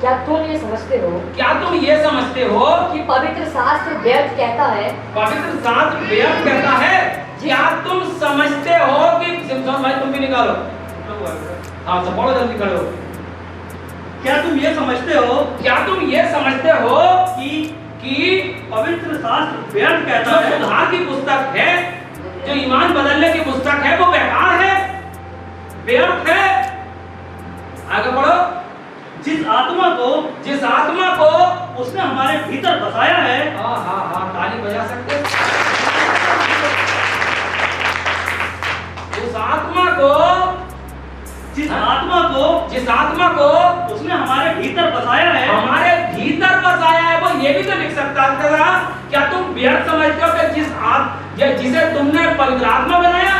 क्या तुम ये समझते हो कि पवित्र शास्त्र व्यर्थ कहता है? पवित्र शास्त्र व्यर्थ कहता है? क्या तुम समझते हो कि सिमसोन भाई तुम भी निकालो, हाँ सब पढ़ो जल्दी खड़े हो। क्या तुम ये समझते हो कि पवित्र शास्त्र व्यर्थ कहता है? सुधार की पुस्तक है, जो ईमान बदलने की पुस्तक है, वो बेकार है, व्यर्थ है। आगे बढ़ो। जिस आत्मा को उसने हमारे भीतर बसाया है। हाँ ताली बजा सकते। जिस आत्मा को उसने हमारे भीतर बसाया है। वो ये भी तो लिख सकता था, क्या तुम व्यर्थ समझते हो कि जिसे तुमने पवित्र आत्मा बनाया?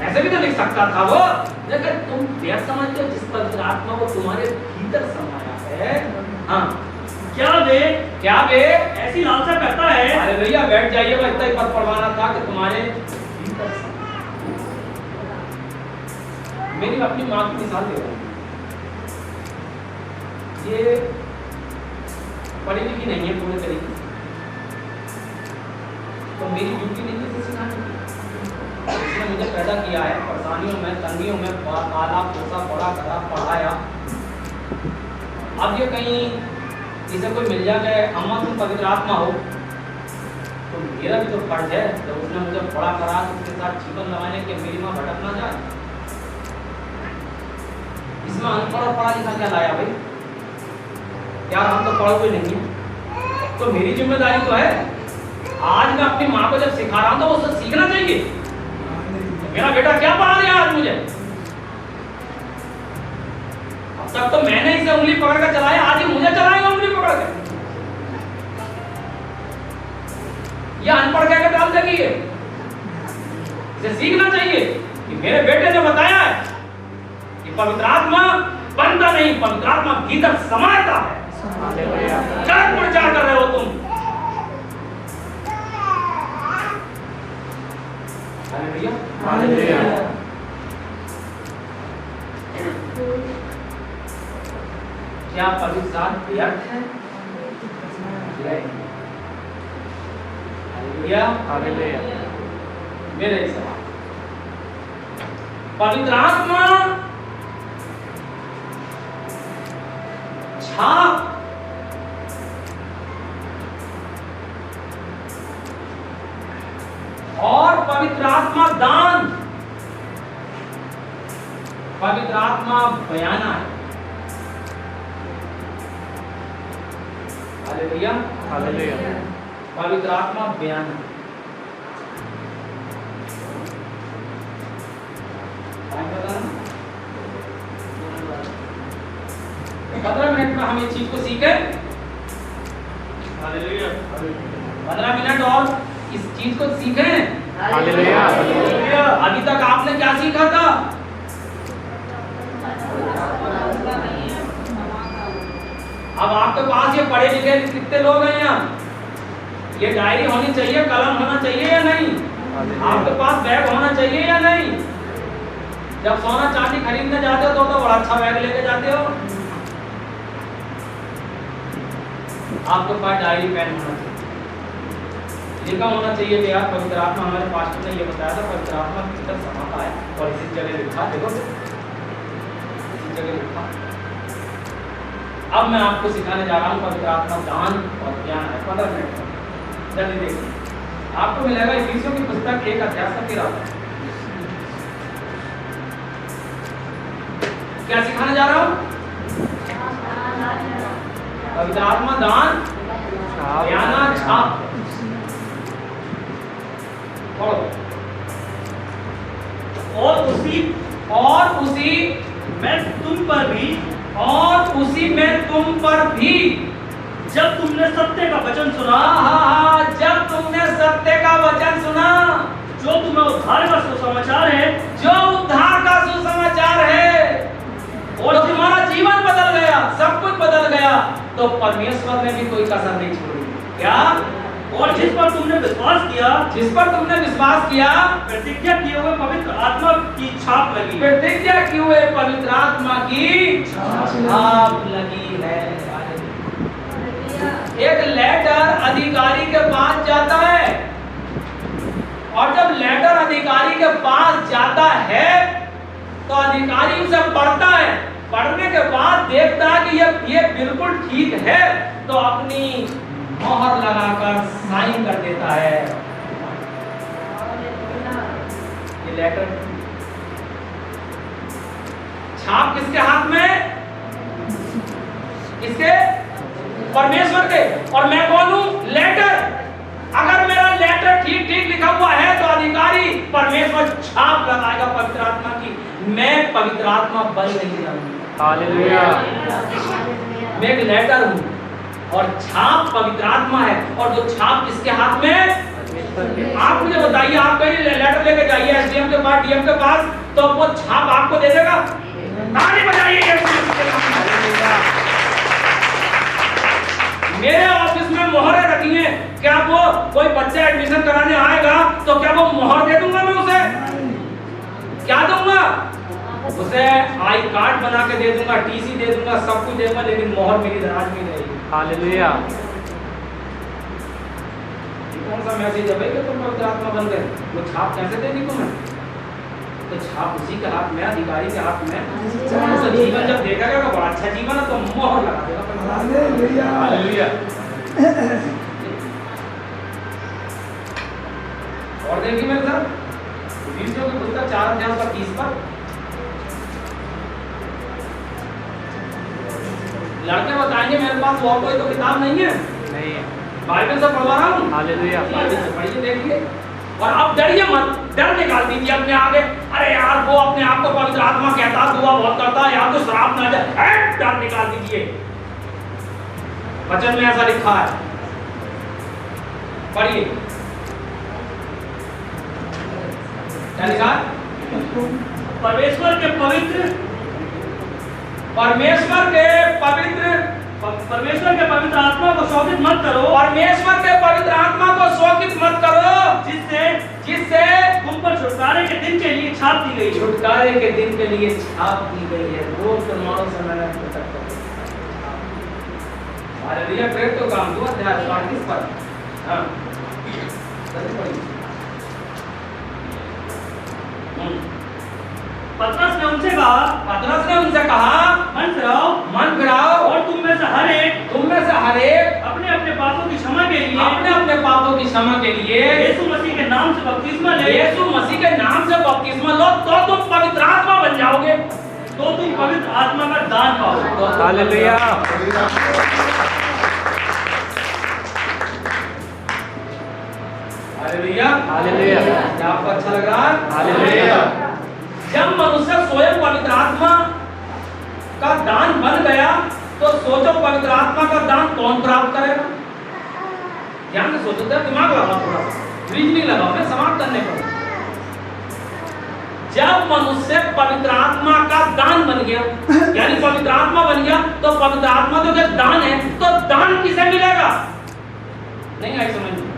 ऐसे भी तो लिख सकता था वो, लेकिन तुम व्यर्थ समझते हो जिस पवित्र आत्मा को तुम्हारे भीतर समाया है। हाँ, क्या वे ऐसी लालसा करता है? अरे भैया बैठ जाइए, मैं इतना ही पद पढ़वाना था कि तुम्हारे भीतर समाया। मेरी अपनी माँ की मिसाल दे रहा हूँ। ये पढ़ी लिखी नहीं है पूरे तरीके, तो मेरी ड्यूटी नहीं है सिखाने की। इसने मुझे पैदा किया है, परेशानियों में, तंगियों में पाला पोसा, बड़ा करा, पढ़ाया। अब ये कहीं इसे कोई मिल जाए, अम्मा तुम पवित्र आत्मा हो, तो मेरा भी तो फर्ज है, जब उसने मुझे बड़ा करा तो उसके साथ जीवन लगाने के मेरी माँ भटक ना जाए। इसमें अनपढ़ और पढ़ा लिखा क्या लाया भाई? यार हम तो पढ़े हुए नहीं है, तो मेरी जिम्मेदारी तो है। आज मैं अपनी माँ को जब सिखा रहा हूँ तो वो उससे सीखना चाहिए। मेरा बेटा क्या पढ़ा रहा है आज मुझे? अब तक तो मैंने इसे उंगली पकड़ कर चलाया, आज ही मुझे चलाएगा उंगली पकड़ के। ये अनपढ़ कहकर डाल देगी। इसे सीखना चाहिए कि मेरे बेटे ने बताया है कि पवित्र आत्मा बनता नहीं, पवित्र आत्मा भीतर समाता है। क्या प्रचार कर रहे हो तुम? हालेलुया। क्या पवित्र शास्त्र व्यर्थ है? हालेलुया। मेरे सवाल, पवित्र आत्मा छाप और पवित्र आत्मा दान, पवित्र आत्मा बयाना है। Hallelujah, hallelujah. पवित्र आत्मा बयाना। 15 मिनट में हम इस चीज को सीखें। हालेलुया। 15 मिनट और इस चीज को सीखें। हालेलुया। अभी तक आपने क्या सीखा था? अब आपके पास ये पढ़े लिखे कितने लोग हैं यहाँ? ये डायरी होनी चाहिए, कलम होना चाहिए या नहीं? आपके पास बैग होना चाहिए या नहीं? जब सोना चांदी खरीदने जाते हो तो बड़ा अच्छा बैग लेके जाते हो। आपके पास डायरी पेन होना चाहिए, लिखा होना चाहिए कि यार पवित्र आत्मा, हमारे पास्टर ने ये बताया था पवित्र आत्मा भीतर समाता है, और इसी जगह लिखा, देखो इसी जगह लिखा। अब मैं आपको सिखाने जा रहा हूँ पवित्र आत्मा दान और ज्ञान है। 15 मिनट में जल्दी देखिए, आपको मिलेगा इफिसियों की पुस्तक 1 अध्याय का 13। क्या सिखाने जा रहा हूँ? पवित्र आत्मा दान, ज्ञान, छाप। और उसी में तुम पर भी जब तुमने सत्य का वचन सुना, जब तुमने सत्य का वचन सुना, जो तुम्हें उद्धार का सुसमाचार है, जो उद्धार का सुसमाचार है, और तुम्हारा जीवन बदल गया, सब कुछ बदल गया, तो परमेश्वर ने भी कोई कसर नहीं छोड़ी। क्या? और जिस पर तुमने विश्वास किया, जिस पर तुमने विश्वास किया, प्रतिज्ञा किए हुए पवित्र आत्मा की छाप लगी। प्रतिज्ञा किए हुए पवित्र आत्मा की छाप लगी है। एक लेटर अधिकारी के पास जाता है, और जब लेटर अधिकारी के पास जाता है तो अधिकारी उसे पढ़ता है। पढ़ने के बाद देखता है कि ये बिल्कुल ठीक है, तो अपनी मोहर लगाकर साइन कर देता है। ये लेटर छाप किसके हाथ में? किसके? परमेश्वर के। और मैं कौन हूं? लेटर। अगर मेरा लेटर ठीक ठीक लिखा हुआ है तो अधिकारी परमेश्वर छाप लगाएगा पवित्र आत्मा की। मैं पवित्र आत्मा बन नहीं रहूंगा। हालेलुया। मैं एक लेटर हूं और छाप पवित्र आत्मा है। और जो छाप किसके हाथ में? आप मुझे बताइए, आप कहीं लेटर लेके जाइए एसडीएम के पास, डीएम के पास, तो वो छाप आपको दे देगा? ताली बजाइए। मेरे ऑफिस में मोहरें रखी हैं, क्या वो कोई बच्चा एडमिशन कराने आएगा तो क्या वो मोहर दे दूंगा? मैं उसे क्या दूंगा? उसे आई कार्ड बना के दे दूंगा, टीसी दे दूंगा, सब कुछ दे दूंगा, लेकिन मोहर मेरी दराज में रहेगी। हालेलुया। कौन सा मैसेज है भाई कि तुम पवित्र आत्मा बन गए? वो छाप कैसे देगी तुम्हें? तो छाप उसी के हाथ में, अधिकारी के हाथ में। तो जीवन जब देखेगा कि बड़ा अच्छा जीवन है तो मोहर लगा देगा। हालेलुया। और देखिए मेरे साथ विषयों की पुस्तक 4:30 पर लड़के बताएंगे मेरे पास और कोई तो किताब नहीं है, नहीं है, बाइबल से पढ़वा रहा हूँ। हालेलुया। बाइबल से पढ़िए, देखिए। और अब डरिए मत, डर निकाल दीजिए अपने आगे। अरे यार वो अपने आप को पवित्र आत्मा कहता, दुआ बहुत करता, यार तो शराब ना जाए, डर निकाल दीजिए। वचन में ऐसा लिखा है, पढ़िए। क्या लिखा है? परमेश्वर के पवित्र आत्मा को शोकित मत करो। परमेश्वर के पवित्र आत्मा को शोकित मत करो, जिससे तुम पर छुटकारे के दिन के लिए छाप दी गई। छुटकारे के दिन के लिए छाप दी गई है। वो प्रमाणों से मैंने हालेलुया। प्रेरित तो काम 2:38 पर। हाँ, पतरस ने उनसे कहा, मन फिराओ और तुम में से हर एक अपने अपने पापों की क्षमा के लिए यीशु मसीह के नाम से बपतिस्मा लो, तो तुम पवित्र आत्मा बन जाओगे, तो तुम पवित्र आत्मा का दान पाओगे। हालेलुया। हालेलुया। क्या आपको अच्छा लग रहा है? हालेलुया। जब मनुष्य स्वयं पवित्र आत्मा का दान बन गया तो सोचो पवित्र आत्मा का दान कौन प्राप्त करेगा? ध्यान से सोचो, दिमाग लगाओ, थोड़ा रीजनिंग लगाओ, मैं समाप्त करने पर। जब मनुष्य पवित्र आत्मा का दान बन गया, यानी पवित्र आत्मा बन गया, तो पवित्र आत्मा तो जब दान है, तो दान किसे मिलेगा? नहीं आई समझ में?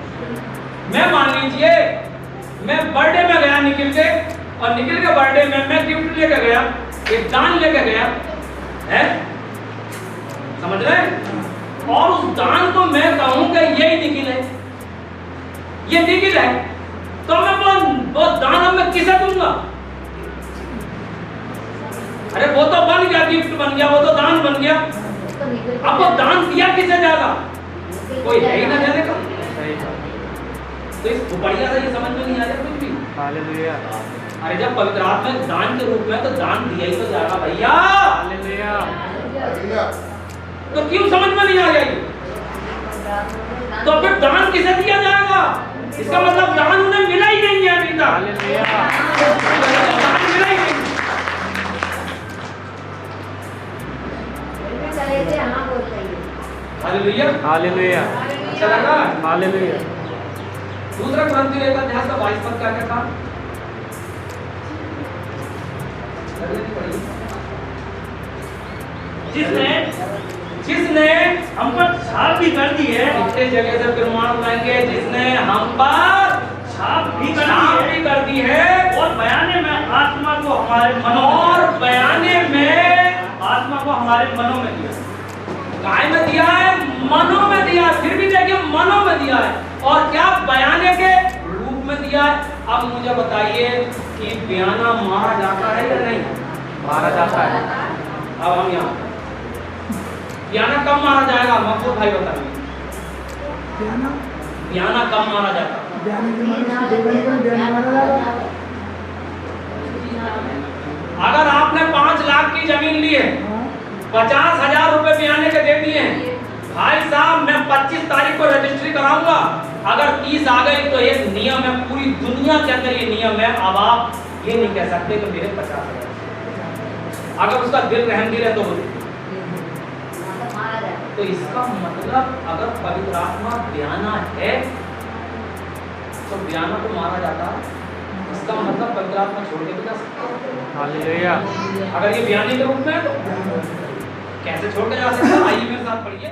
मैं मान लीजिए मैं बर्थडे में गया निखिल के, और निखिल के बर्थडे में मैं गिफ्ट लेकर गया, एक दान लेकर गया है, समझ रहे हैं? और उस दान को मैं कहूं कि यही निखिल है, ये निखिल है, तो मैं वो दान अब मैं किसे दूंगा? अरे वो तो बन गया, गिफ्ट बन गया, वो तो दान बन गया, अब वो दान दिया किसे जाएगा? कोई है ही ना देने का। तो इस बढ़िया से ये समझ में नहीं आ रहा कुछ भी। हालेलुया। अरे जब पवित्र आत्मा दान के रूप में, तो दान दिया ही तो जाएगा भैया। हालेलुया। तो क्यों समझ में नहीं आ रहा ये? तो फिर दान किसे दिया जाएगा? इसका मतलब दान उन्हें मिला ही नहीं है अभी तक। हालेलुया। दान मिला ही नहीं। हालेलुया। हालेलुया। अच्छा लगा? हालेलुया। दूसरा कुरिन्थियों 1:22 पद क्या कहता? जिसने हम पर छाप भी कर दी है। कितने जगह से प्रमाण लाएंगे जिसने हम पर छाप भी कर दी है और बयाने में आत्मा को हमारे मनों और बयाने में आत्मा को हमारे मनों में दिया। काय में दिया है? मनों में दिया है। फिर भी देखिए मनों में दिया है और क्या बयाने के रूप में दिया है। अब मुझे बताइए कि बयाना मारा जाता है या नहीं? मारा जाता है। अब हम यहाँ बयाना कब मारा जाएगा? मकबूल भाई बताइए, बयाना कब मारा जाता है? अगर आपने 5 लाख की जमीन ली है, 50,000 रुपए बयाने के दे दिए हैं, भाई साहब मैं 25 तारीख को रजिस्ट्री कराऊंगा, अगर 30 आ गई तो एक नियम है, पूरी दुनिया के अंदर ये नियम है। अब आप ये नहीं कह सकते कि मेरे 50,000, अगर उसका दिल रहमदिल है तो इसका मतलब अगर पवित्र आत्मा बयाना है तो बयाना को मारा जाता है। इसका मतलब पवित्र आत्मा छोड़ के भी जा सकता है। हालेलुया। अगर ये बयानी के रूप में है तो कैसे छोड़ के जा सकता है? आइए मेरे साथ पढ़िए।